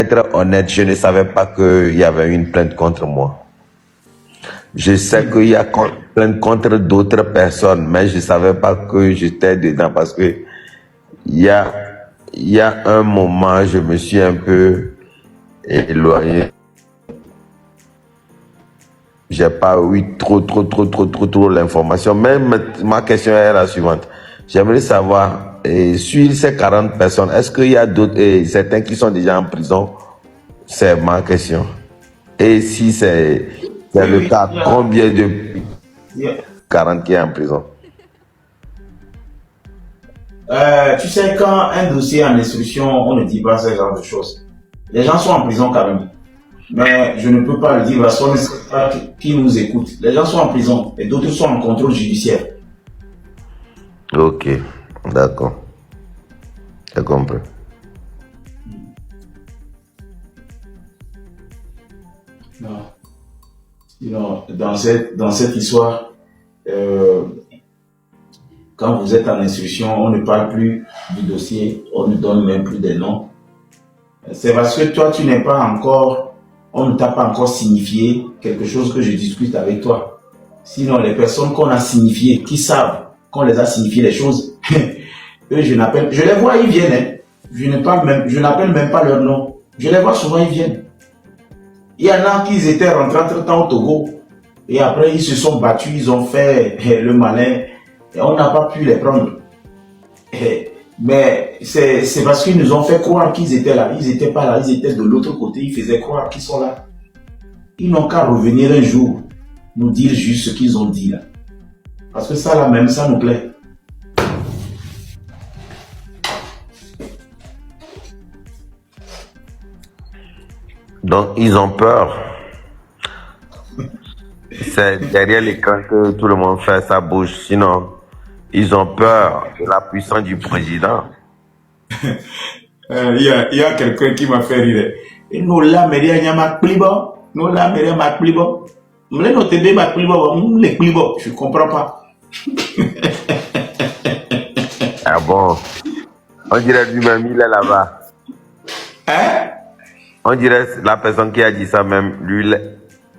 être honnête, je ne savais pas qu'il y avait une plainte contre moi. Je sais qu'il y a plainte contre d'autres personnes, mais je ne savais pas que j'étais dedans parce que il y a un moment, je me suis un peu éloigné. J'ai pas eu trop l'information. Même ma question est la suivante. J'aimerais savoir, sur ces 40 personnes, est-ce qu'il y a d'autres, certains qui sont déjà en prison? C'est ma question. Et si c'est le cas, combien de 40 qui est en prison? Tu sais, quand un dossier est en instruction, on ne dit pas ce genre de choses. Les gens sont en prison quand même. Mais je ne peux pas le dire parce qu'on ne sait pas qui nous écoute. Les gens sont en prison et d'autres sont en contrôle judiciaire. Ok, d'accord. J'ai compris. Non. Sinon, dans cette histoire, quand vous êtes en instruction, on ne parle plus du dossier, on ne donne même plus des noms. C'est parce que toi, tu n'es pas encore, on ne t'a pas encore signifié quelque chose que je discute avec toi. Sinon, les personnes qu'on a signifiées, qui savent qu'on les a signifiées les choses, eux, je les vois, ils viennent. Hein. Je n'appelle même pas leur nom. Je les vois souvent, ils viennent. Il y en a qui étaient rentrés entre-temps au Togo. Et après, ils se sont battus, ils ont fait le malin. Et on n'a pas pu les prendre. Mais c'est parce qu'ils nous ont fait croire qu'ils étaient là. Ils n'étaient pas là, ils étaient de l'autre côté. Ils faisaient croire qu'ils sont là. Ils n'ont qu'à revenir un jour, nous dire juste ce qu'ils ont dit là. Parce que ça là même, ça nous plaît. Donc, ils ont peur. C'est derrière l'écran que tout le monde fait sa bouche. Sinon, ils ont peur de la puissance du président. Il y a quelqu'un qui m'a fait rire. Et nous là, mais il y a ma plibo. Nous là, mais il y a ma plibo. Nous là, nous t'aider ma plibo. Nous les plibo. Je comprends pas. Ah bon? On dirait lui-même, il est là-bas. Hein? On dirait la personne qui a dit ça même,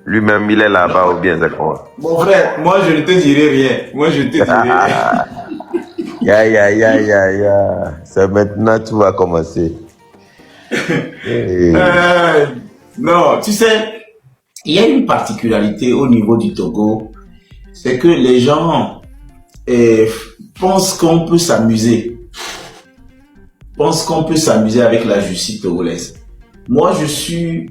lui-même, il est là-bas ou bien c'est quoi? Mon frère, moi je ne te dirai rien. Moi je te dirai rien. Ya. C'est maintenant tout va commencer. Non, tu sais, il y a une particularité au niveau du Togo. C'est que les gens pensent qu'on peut s'amuser. Pensent qu'on peut s'amuser avec la justice togolaise. Moi, je suis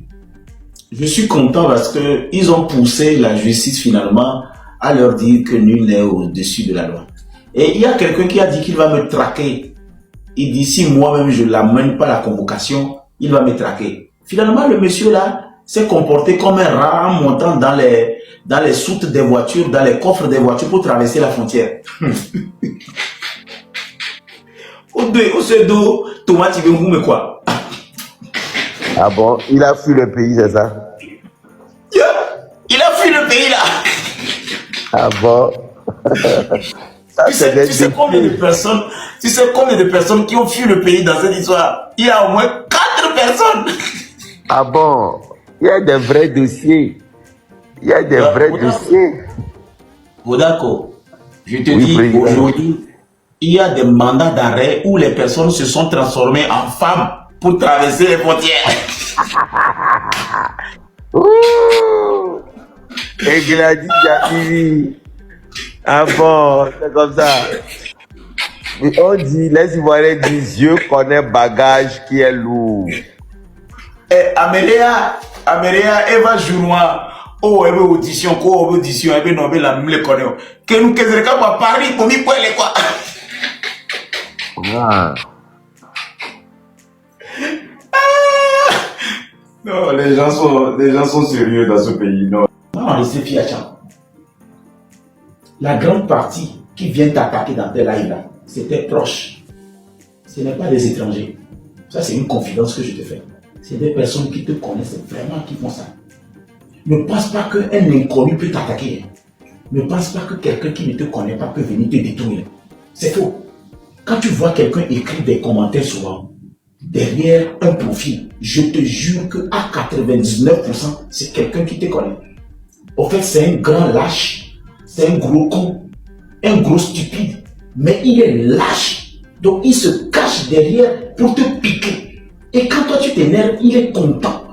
content parce que ils ont poussé la justice finalement à leur dire que nul n'est au-dessus de la loi. Et il y a quelqu'un qui a dit qu'il va me traquer. Il dit si moi-même je l'amène pas la convocation, il va me traquer. Finalement, le monsieur là s'est comporté comme un rat en montant dans les soutes des voitures, dans les coffres des voitures pour traverser la frontière. Au sedo, Thomas, tu veux me quoi? Ah bon, il a fui le pays, c'est ça? Il a fui le pays là. Ah bon? Ça, tu sais combien de personnes qui ont fui le pays dans cette histoire? Il y a au moins 4 personnes. Ah bon? Il y a des vrais dossiers. Odako, je te dis, aujourd'hui, il y a des mandats d'arrêt où les personnes se sont transformées en femmes pour traverser les frontières. Et Gladys Jacqueline. Ah bon, c'est comme ça. Mais on dit, les Ivoiriens disent, je connais bagage qui est lourd. Amélia, elle va jouer oh, elle veut audition, elle veut nommer la même connaît. Que nous, qu'est-ce que va Paris pour m'y quoi. Ah. Non, les gens sont sérieux dans ce pays. Non, laissez Fiachan. La grande partie qui vient t'attaquer dans tes lives là, c'est tes proches. Ce n'est pas des étrangers. Ça, c'est une confidence que je te fais. C'est des personnes qui te connaissent vraiment qui font ça. Ne pense pas qu'un inconnu peut t'attaquer. Ne pense pas que quelqu'un qui ne te connaît pas peut venir te détruire. C'est faux. Quand tu vois quelqu'un écrire des commentaires souvent, derrière un profil, je te jure qu'à 99%, c'est quelqu'un qui te connaît. Au fait, c'est un grand lâche, c'est un gros con, un gros stupide, mais il est lâche. Donc il se cache derrière pour te piquer. Et quand toi tu t'énerves, il est content.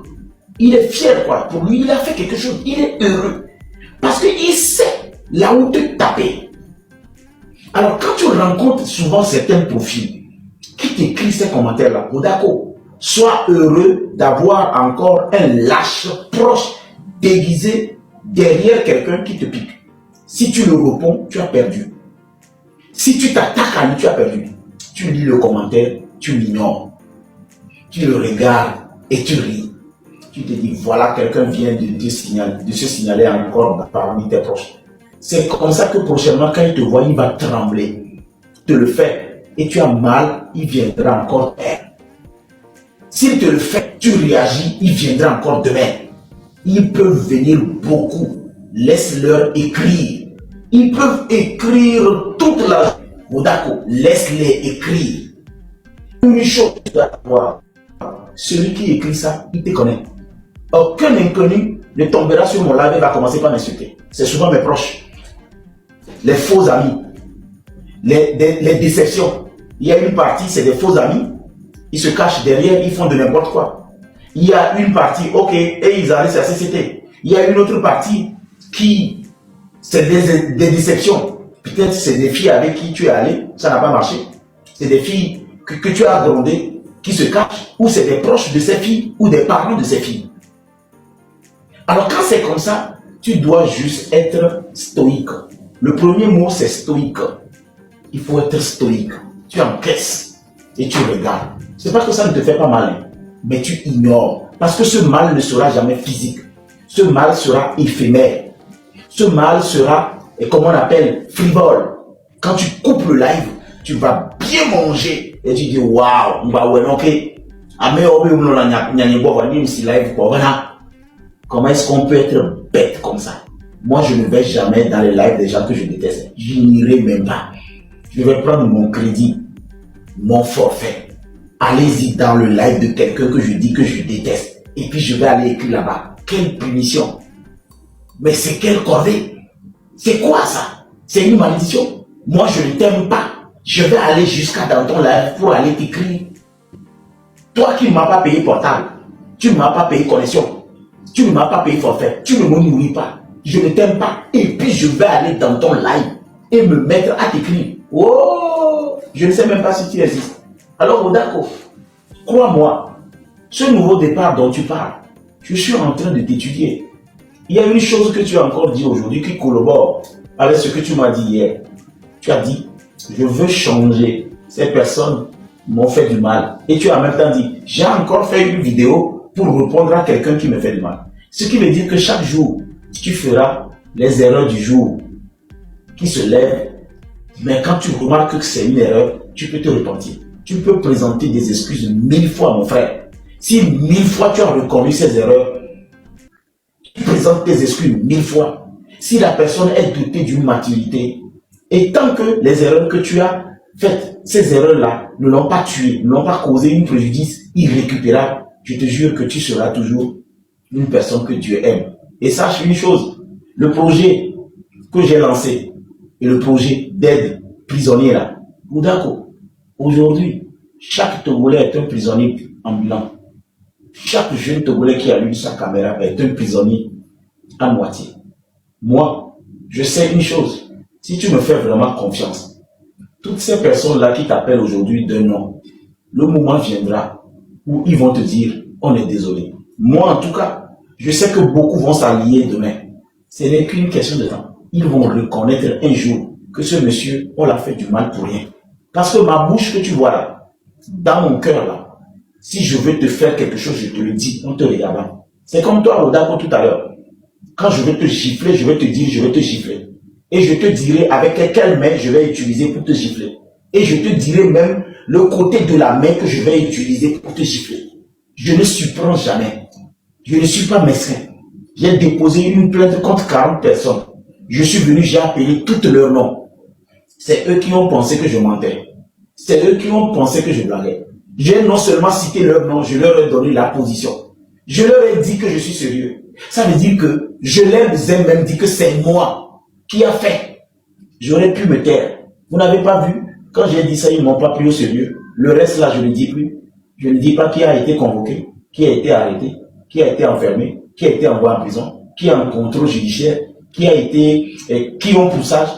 Il est fier, quoi. Pour lui, il a fait quelque chose. Il est heureux. Parce qu'il sait là où te taper. Alors quand tu rencontres souvent certains profils qui t'écrivent ces commentaires-là, d'accord, sois heureux d'avoir encore un lâche proche, déguisé derrière quelqu'un qui te pique. Si tu le réponds, tu as perdu. Si tu t'attaques à lui, tu as perdu. Tu lis le commentaire, tu l'ignores. Tu le regardes et tu ris. Tu te dis, voilà, quelqu'un vient de se signaler encore parmi tes proches. C'est comme ça que prochainement, quand il te voit, il va trembler. Te le fait et tu as mal, il viendra encore faire. S'il te le fait, tu réagis, il viendra encore demain. Ils peuvent venir beaucoup. Laisse-leur écrire. Ils peuvent écrire toute la journée. D'accord, laisse-les écrire. Une chose tu dois savoir, celui qui écrit ça, il te connaît. Aucun inconnu ne tombera sur mon live et va commencer par m'insulter. C'est souvent mes proches. Les faux amis. Les déceptions. Il y a une partie, c'est des faux amis. Ils se cachent derrière, ils font de n'importe quoi. Il y a une partie, ok, et ils arrivent à la société. Il y a une autre partie qui, c'est des déceptions. Peut-être c'est des filles avec qui tu es allé, ça n'a pas marché. C'est des filles que tu as grondées, qui se cachent, ou c'est des proches de ces filles, ou des parents de ces filles. Alors quand c'est comme ça, tu dois juste être stoïque. Le premier mot c'est stoïque. Il faut être stoïque. Tu encaisses et tu regardes. C'est pas que ça ne te fait pas mal, mais tu ignores. Parce que ce mal ne sera jamais physique. Ce mal sera éphémère. Ce mal sera, comme on appelle, frivole. Quand tu coupes le live, tu vas bien manger. Et tu dis, waouh, on va ouais, ok. Comment est-ce qu'on peut être bête comme ça? Moi, je ne vais jamais dans les lives des gens que je déteste. Je n'irai même pas. Je vais prendre mon crédit, mon forfait. Allez-y dans le live de quelqu'un que je dis que je déteste. Et puis je vais aller écrire là-bas. Quelle punition! Mais c'est quelle corvée? C'est quoi ça? C'est une malédiction? Moi, je ne t'aime pas. Je vais aller jusqu'à dans ton live pour aller t'écrire. Toi qui ne m'as pas payé portable, tu ne m'as pas payé connexion, tu ne m'as pas payé forfait, tu ne me nourris pas, je ne t'aime pas. Et puis je vais aller dans ton live et me mettre à t'écrire. Oh, je ne sais même pas si tu existes. Alors, Odako, crois-moi, ce nouveau départ dont tu parles, je suis en train de t'étudier. Il y a une chose que tu as encore dit aujourd'hui qui collabore avec ce que tu m'as dit hier. Tu as dit, je veux changer. Ces personnes m'ont fait du mal. Et tu as en même temps dit, j'ai encore fait une vidéo pour répondre à quelqu'un qui me fait du mal. Ce qui veut dire que chaque jour, tu feras les erreurs du jour qui se lèvent. Mais quand tu remarques que c'est une erreur, tu peux te repentir. Tu peux présenter des excuses 1000 fois, mon frère. Si 1000 fois tu as reconnu ces erreurs, tu présentes tes excuses 1000 fois. Si la personne est dotée d'une maturité, et tant que les erreurs que tu as faites, ces erreurs-là ne l'ont pas tué, ne l'ont pas causé un préjudice irrécupérable, je te jure que tu seras toujours une personne que Dieu aime. Et sache une chose, le projet que j'ai lancé et le projet d'aide prisonnier là, Moudako, aujourd'hui, chaque Togolais est un prisonnier ambulant. Chaque jeune Togolais qui allume sa caméra est un prisonnier à moitié. Moi, je sais une chose, si tu me fais vraiment confiance, toutes ces personnes-là qui t'appellent aujourd'hui d'un nom, le moment viendra où ils vont te dire, on est désolé. Moi, en tout cas, je sais que beaucoup vont s'allier demain. Ce n'est qu'une question de temps. Ils vont reconnaître un jour que ce monsieur, on l'a fait du mal pour rien. Parce que ma bouche que tu vois là, dans mon cœur là, si je veux te faire quelque chose, je te le dis, on te regardant. C'est comme toi, Rodako, tout à l'heure. Quand je vais te gifler, je vais te dire, je vais te gifler. Et je te dirai avec quelle main je vais utiliser pour te gifler. Et je te dirai même le côté de la main que je vais utiliser pour te gifler. Je ne surprends jamais. Je ne suis pas mesquin. J'ai déposé une plainte contre 40 personnes. Je suis venu, j'ai appelé tous leurs noms. C'est eux qui ont pensé que je mentais. C'est eux qui ont pensé que je blaguais. J'ai non seulement cité leur nom, je leur ai donné la position. Je leur ai dit que je suis sérieux. Ça veut dire que je leur ai même dit que c'est moi qui a fait. J'aurais pu me taire. Vous n'avez pas vu? Quand j'ai dit ça, ils ne m'ont pas pris au sérieux. Le reste là, je ne dis plus. Je ne dis pas qui a été convoqué, qui a été arrêté, qui a été enfermé, qui a été envoyé en prison, qui est en contrôle judiciaire, qui ont poussage,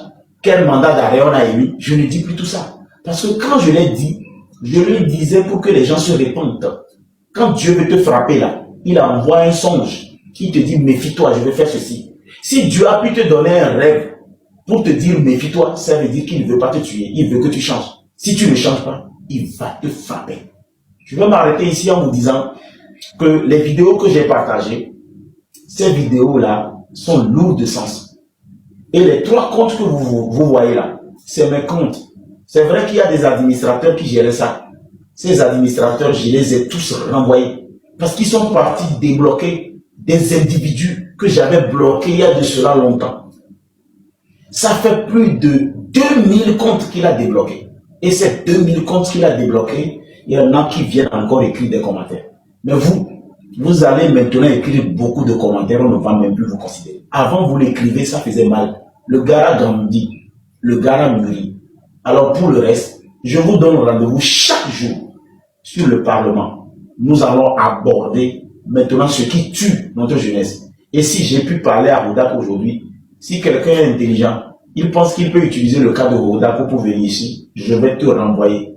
quel mandat d'arrêt on a émis. Je ne dis plus tout ça. Parce que quand je l'ai dit, je le disais pour que les gens se répondent. Quand Dieu veut te frapper là, il envoie un songe qui te dit méfie-toi, je vais faire ceci. Si Dieu a pu te donner un rêve pour te dire méfie-toi, ça veut dire qu'il ne veut pas te tuer, il veut que tu changes. Si tu ne changes pas, il va te frapper. Je vais m'arrêter ici en vous disant que les vidéos que j'ai partagées, ces vidéos-là sont lourdes de sens. Et les 3 comptes que vous voyez là, c'est mes comptes. C'est vrai qu'il y a des administrateurs qui géraient ça. Ces administrateurs, je les ai tous renvoyés. Parce qu'ils sont partis débloquer des individus que j'avais bloqués il y a de cela longtemps. Ça fait plus de 2000 comptes qu'il a débloqués. Et ces 2000 comptes qu'il a débloqués, il y en a qui viennent encore écrire des commentaires. Mais vous allez maintenant écrire beaucoup de commentaires, on ne va même plus vous considérer. Avant, vous l'écrivez, ça faisait mal. Le gars a grandi, le gars a mûri. Alors pour le reste, je vous donne rendez-vous chaque jour sur le Parlement. Nous allons aborder maintenant ce qui tue notre jeunesse. Et si j'ai pu parler à Rodako aujourd'hui, si quelqu'un est intelligent, il pense qu'il peut utiliser le cas de Rodako pour venir ici, je vais te renvoyer.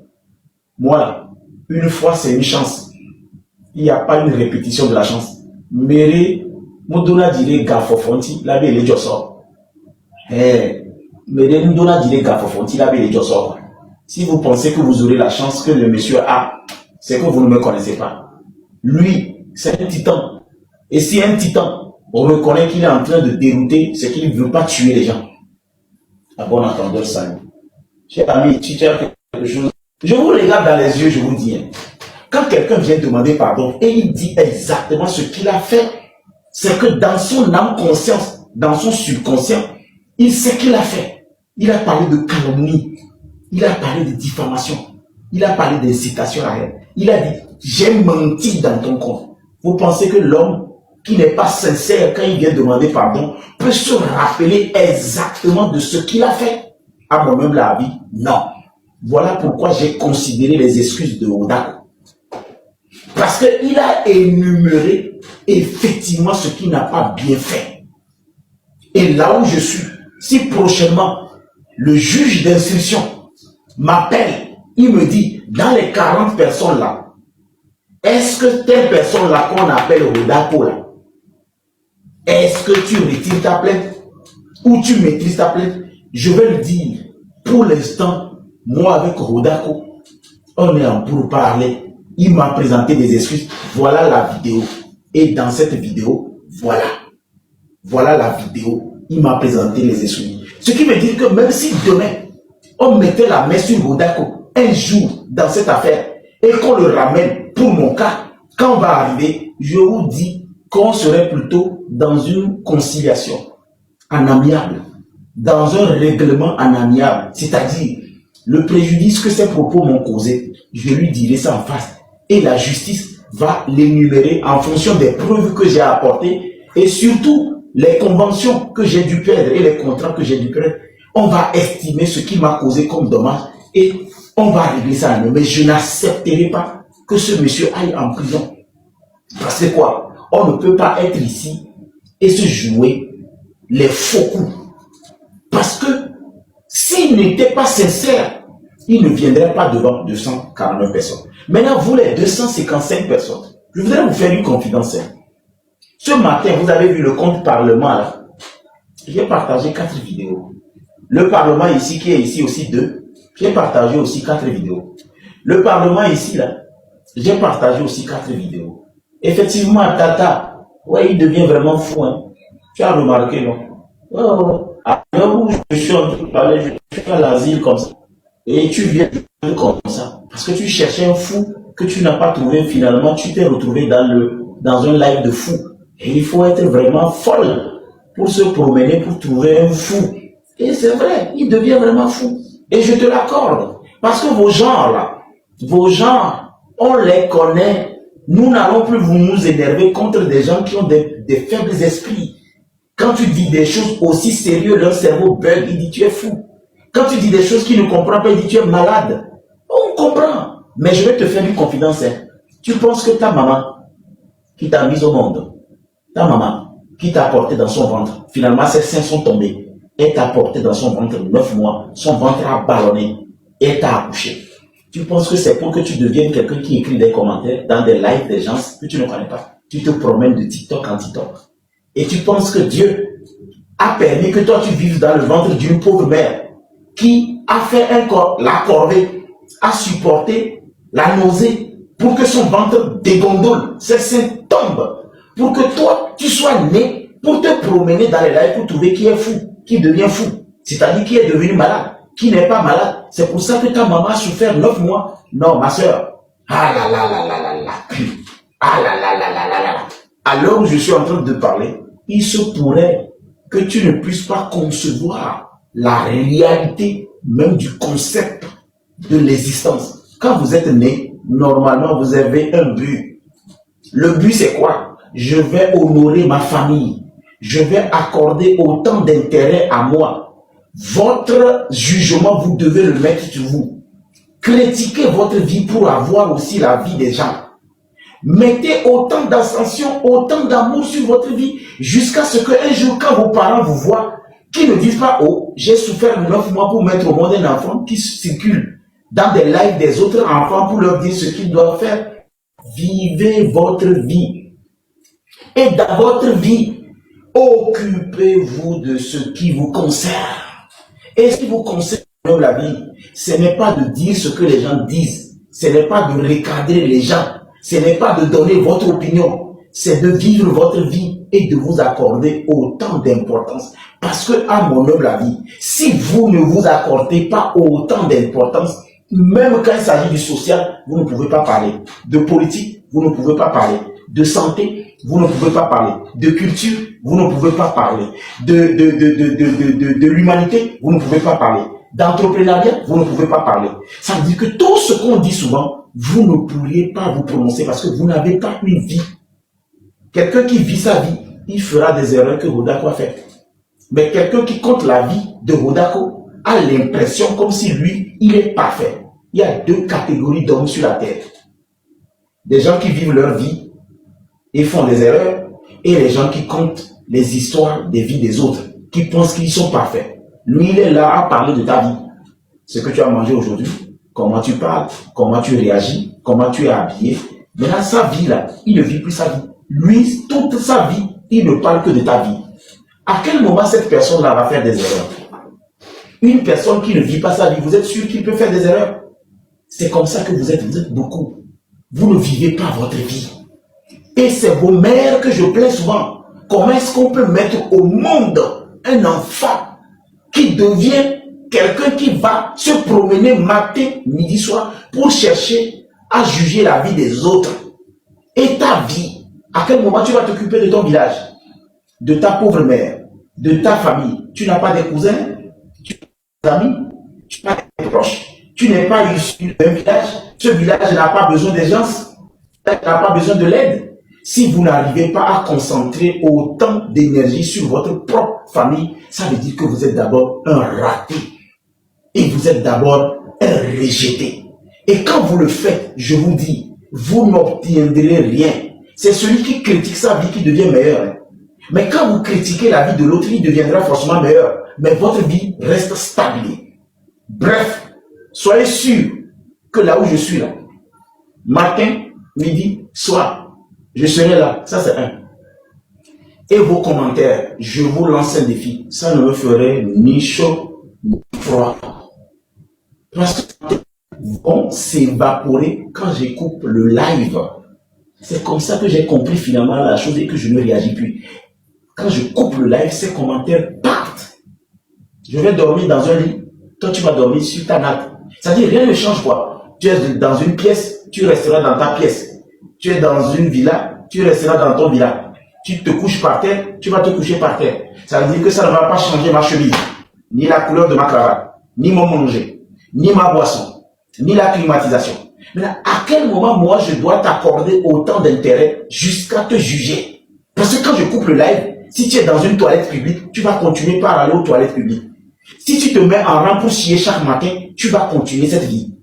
Moi, une fois c'est une chance. Il n'y a pas une répétition de la chance. Mere, Moudona dire Gafofonti, la belle est Josso. Mere, Moudona dire Gafofonti, la belle est Josso. Si vous pensez que vous aurez la chance que le monsieur a, c'est que vous ne me connaissez pas. Lui, c'est un titan. Et si un titan reconnaît qu'il est en train de dérouter, c'est qu'il ne veut pas tuer les gens. À bon entendeur, salut. Cher ami, tu as quelque chose. Je vous regarde dans les yeux, je vous dis. Quand quelqu'un vient demander pardon et il dit exactement ce qu'il a fait, c'est que dans son âme conscience, dans son subconscient, il sait qu'il a fait. Il a parlé de calomnie, il a parlé de diffamation, il a parlé d'incitation à haine. Il a dit, j'ai menti dans ton compte. Vous pensez que l'homme qui n'est pas sincère quand il vient demander pardon peut se rappeler exactement de ce qu'il a fait? À moi-même la vie, non. Voilà pourquoi j'ai considéré les excuses de Rodako. Parce qu'il a énuméré effectivement ce qu'il n'a pas bien fait. Et là où je suis, si prochainement le juge d'instruction m'appelle, il me dit, dans les 40 personnes là, est-ce que telle personne là qu'on appelle Rodako là, est-ce que tu retires ta plainte ou tu maîtrises ta plainte? Je vais lui dire, pour l'instant, moi avec Rodako, on est en pourparlers. Il m'a présenté des excuses. Voilà la vidéo. Et dans cette vidéo, voilà la vidéo. Il m'a présenté les excuses. Ce qui veut dire que même si demain, on mettait la main sur Rodako un jour dans cette affaire et qu'on le ramène pour mon cas, quand on va arriver, je vous dis qu'on serait plutôt dans une conciliation en amiable, dans un règlement en amiable, c'est-à-dire le préjudice que ces propos m'ont causé, je lui dirai ça en face. Et la justice va l'énumérer en fonction des preuves que j'ai apportées et surtout les conventions que j'ai dû perdre et les contrats que j'ai dû perdre. On va estimer ce qui m'a causé comme dommage et on va régler ça. Mais je n'accepterai pas que ce monsieur aille en prison. Parce que quoi? On ne peut pas être ici et se jouer les faux coups. Parce que s'il n'était pas sincère, il ne viendrait pas devant 249 personnes. Maintenant, vous les 255 personnes, je voudrais vous faire une confidence. Ce matin, vous avez vu le compte Parlement là. J'ai partagé 4 vidéos. Le Parlement ici, qui est ici aussi 2, j'ai partagé aussi 4 vidéos. Le Parlement ici là, j'ai partagé aussi 4 vidéos. Effectivement, Tata, ouais, il devient vraiment fou. Hein. Tu as remarqué, non? Oh, alors où je suis en train de parler, je suis à l'asile comme ça. Et tu viens comme ça. Parce que tu cherchais un fou que tu n'as pas trouvé, finalement, tu t'es retrouvé dans un live de fou. Et il faut être vraiment folle pour se promener, pour trouver un fou. Et c'est vrai, il devient vraiment fou. Et je te l'accorde. Parce que vos gens là, vos gens On les connaît. Nous n'allons plus vous nous énerver contre des gens qui ont des faibles esprits. Quand tu dis des choses aussi sérieuses, leur cerveau bug, il dit tu es fou. Quand tu dis des choses qu'il ne comprend pas, il dit tu es malade. On comprend. Mais je vais te faire une confidence. Hein. Tu penses que ta maman qui t'a mise au monde, ta maman qui t'a porté dans son ventre, finalement ses seins sont tombés, elle t'a porté dans son ventre 9 mois, son ventre a ballonné, et t'a accouché. Tu penses que c'est pour que tu deviennes quelqu'un qui écrit des commentaires dans des lives des gens que tu ne connais pas. Tu te promènes de TikTok en TikTok. Et tu penses que Dieu a permis que toi tu vives dans le ventre d'une pauvre mère qui a fait la corvée, a supporté la nausée pour que son ventre dégondole, ses seins tombent, pour que toi tu sois né pour te promener dans les lives pour trouver qui est fou, qui devient fou, c'est-à-dire qui est devenu malade, qui n'est pas malade. C'est pour ça que ta maman a souffert 9 mois. Non, ma soeur. Ah là là là là là là. Ah là là là là là là. À l'heure où je suis en train de parler, il se pourrait que tu ne puisses pas concevoir la réalité même du concept de l'existence. Quand vous êtes né, normalement, vous avez un but. Le but, c'est quoi? Je vais honorer ma famille. Je vais accorder autant d'intérêt à moi. Votre jugement, vous devez le mettre sur vous. Critiquez votre vie pour avoir aussi la vie des gens. Mettez autant d'ascension, autant d'amour sur votre vie, jusqu'à ce qu'un jour, quand vos parents vous voient, qu'ils ne disent pas, oh, j'ai souffert 9 mois pour mettre au monde un enfant qui circule dans des lives des autres enfants pour leur dire ce qu'ils doivent faire. Vivez votre vie. Et dans votre vie, occupez-vous de ce qui vous concerne. Et ce qui vous concerne dans la vie, ce n'est pas de dire ce que les gens disent, ce n'est pas de recadrer les gens, ce n'est pas de donner votre opinion, c'est de vivre votre vie et de vous accorder autant d'importance. Parce que, à mon humble avis, si vous ne vous accordez pas autant d'importance, même quand il s'agit du social, vous ne pouvez pas parler. De politique, vous ne pouvez pas parler. De santé, vous ne pouvez pas parler. De culture, vous ne pouvez pas parler. De l'humanité, vous ne pouvez pas parler. D'entrepreneuriat, vous ne pouvez pas parler. Ça veut dire que tout ce qu'on dit souvent, vous ne pourriez pas vous prononcer parce que vous n'avez pas une vie. Quelqu'un qui vit sa vie, il fera des erreurs que Rodako a faites. Mais quelqu'un qui compte la vie de Rodako a l'impression comme si lui, il est parfait. Il y a 2 catégories d'hommes sur la terre. Des gens qui vivent leur vie et font des erreurs, et les gens qui comptent les histoires des vies des autres, qui pensent qu'ils sont parfaits. Lui, il est là à parler de ta vie. Ce que tu as mangé aujourd'hui, comment tu parles, comment tu réagis, comment tu es habillé. Maintenant, sa vie là, il ne vit plus sa vie. Lui, toute sa vie, il ne parle que de ta vie. À quel moment cette personne-là va faire des erreurs? Une personne qui ne vit pas sa vie, vous êtes sûr qu'il peut faire des erreurs? C'est comme ça que vous êtes beaucoup. Vous ne vivez pas votre vie. Et c'est vos mères que je plains souvent. Comment est-ce qu'on peut mettre au monde un enfant qui devient quelqu'un qui va se promener matin, midi, soir pour chercher à juger la vie des autres? Et ta vie, à quel moment tu vas t'occuper de ton village, de ta pauvre mère, de ta famille? Tu n'as pas des cousins, tu n'as pas d'amis, tu n'as pas des proches, tu n'es pas issu d'un village, ce village n'a pas besoin des gens, n'a pas besoin de l'aide. Si vous n'arrivez pas à concentrer autant d'énergie sur votre propre famille, ça veut dire que vous êtes d'abord un raté. Et vous êtes d'abord un rejeté. Et quand vous le faites, je vous dis, vous n'obtiendrez rien. C'est celui qui critique sa vie qui devient meilleur. Mais quand vous critiquez la vie de l'autre, il deviendra forcément meilleur. Mais votre vie reste stable. Bref, soyez sûr que là où je suis là, matin, midi, soir, je serai là. Ça, c'est un. Et vos commentaires, je vous lance un défi. Ça ne me ferait ni chaud, ni froid. Parce que vont s'évaporer quand je coupe le live. C'est comme ça que j'ai compris finalement la chose et que je ne réagis plus. Quand je coupe le live, ces commentaires partent. Je vais dormir dans un lit. Toi, tu vas dormir sur ta natte. C'est-à-dire, rien ne change quoi. Tu es dans une pièce, tu resteras dans ta pièce. Tu es dans une villa, tu resteras dans ton villa. Tu te couches par terre, tu vas te coucher par terre. Ça veut dire que ça ne va pas changer ma chemise, ni la couleur de ma cravate, ni mon manger, ni ma boisson, ni la climatisation. Maintenant, à quel moment, moi, je dois t'accorder autant d'intérêt jusqu'à te juger? Parce que quand je coupe le live, si tu es dans une toilette publique, tu vas continuer par aller aux toilettes publiques. Si tu te mets en rang pour chier chaque matin, tu vas continuer cette vie.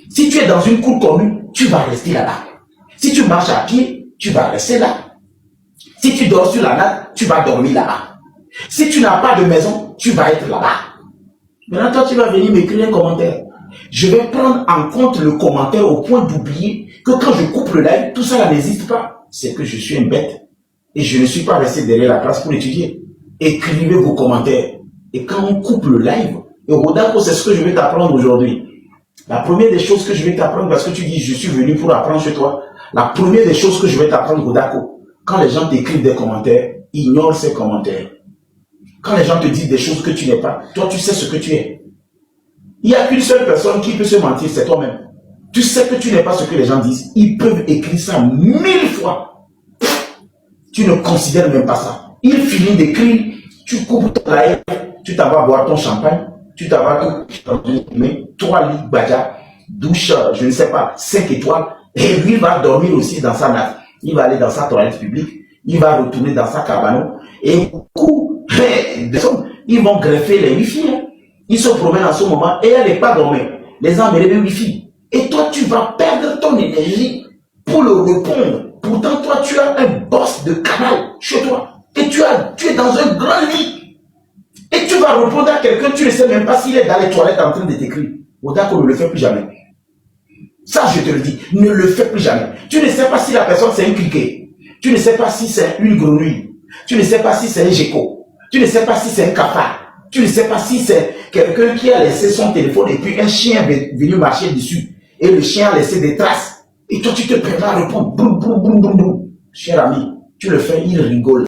Si tu es dans une cour commune, tu vas rester là-bas. Si tu marches à pied, tu vas rester là. Si tu dors sur la natte, tu vas dormir là-bas. Si tu n'as pas de maison, tu vas être là-bas. Maintenant, toi, tu vas venir m'écrire un commentaire. Je vais prendre en compte le commentaire au point d'oublier que quand je coupe le live, tout ça là n'existe pas. C'est que je suis une bête et je ne suis pas resté derrière la classe pour étudier. Écrivez vos commentaires. Et quand on coupe le live, et Rodako, c'est ce que je vais t'apprendre aujourd'hui. La première des choses que je vais t'apprendre, parce que tu dis, je suis venu pour apprendre chez toi. La première des choses que je vais t'apprendre, Rodako, quand les gens t'écrivent des commentaires, ignore ces commentaires. Quand les gens te disent des choses que tu n'es pas, toi, tu sais ce que tu es. Il n'y a qu'une seule personne qui peut se mentir, c'est toi-même. Tu sais que tu n'es pas ce que les gens disent. Ils peuvent écrire ça 1000 fois. Tu ne considères même pas ça. Ils finissent d'écrire, tu coupes ton live, tu t'en vas boire ton champagne, tu t'en vas dans une 3 lits badja, douche, je ne sais pas, 5 étoiles, et lui va dormir aussi dans sa natte. Il va aller dans sa toilette publique, il va retourner dans sa cabane, et beaucoup de personnes, ils vont greffer les wifi. Ils se promènent en ce moment et elle n'est pas dormie. Les gens amènent le wifi. Et toi, tu vas perdre ton énergie pour le répondre. Pourtant, toi, tu as un boss de canal chez toi. Et tu es dans un grand lit. Et tu vas répondre à quelqu'un, tu ne sais même pas s'il est dans les toilettes en train de t'écrire. Autant qu'on ne le fait plus jamais. Ça, je te le dis, ne le fais plus jamais. Tu ne sais pas si la personne c'est un criquet. Tu ne sais pas si c'est une grenouille. Tu ne sais pas si c'est un gecko. Tu ne sais pas si c'est un cafard. Tu ne sais pas si c'est quelqu'un qui a laissé son téléphone et puis un chien est venu marcher dessus. Et le chien a laissé des traces. Et toi, tu te permets à répondre. Boum, boum, boum, boum, boum. Cher ami, tu le fais, il rigole.